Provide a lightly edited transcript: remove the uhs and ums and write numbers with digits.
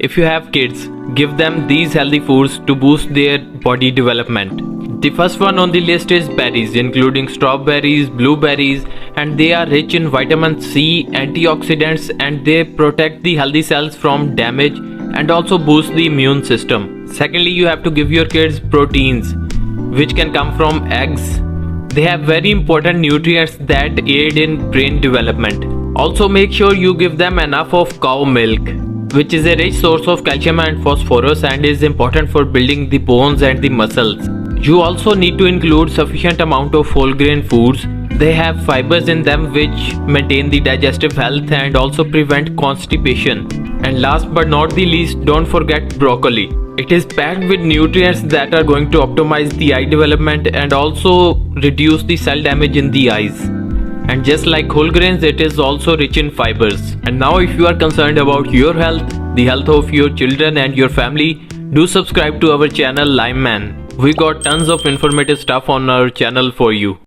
If you have kids, give them these healthy foods to boost their body development. The first one on the list is berries, including strawberries, blueberries, and they are rich in vitamin C, antioxidants, and they protect the healthy cells from damage and also boost the immune system. Secondly, you have to give your kids proteins, which can come from eggs. They have very important nutrients that aid in brain development. Also, make sure you give them enough of cow milk, which is a rich source of calcium and phosphorus and is important for building the bones and the muscles. You also need to include sufficient amount of whole grain foods. They have fibers in them which maintain the digestive health and also prevent constipation. And last but not the least, don't forget broccoli. It is packed with nutrients that are going to optimize the eye development and also reduce the cell damage in the eyes. And just like whole grains, it is also rich in fibers. And now if you are concerned about your health, the health of your children and your family, do subscribe to our channel Lime Man. We got tons of informative stuff on our channel for you.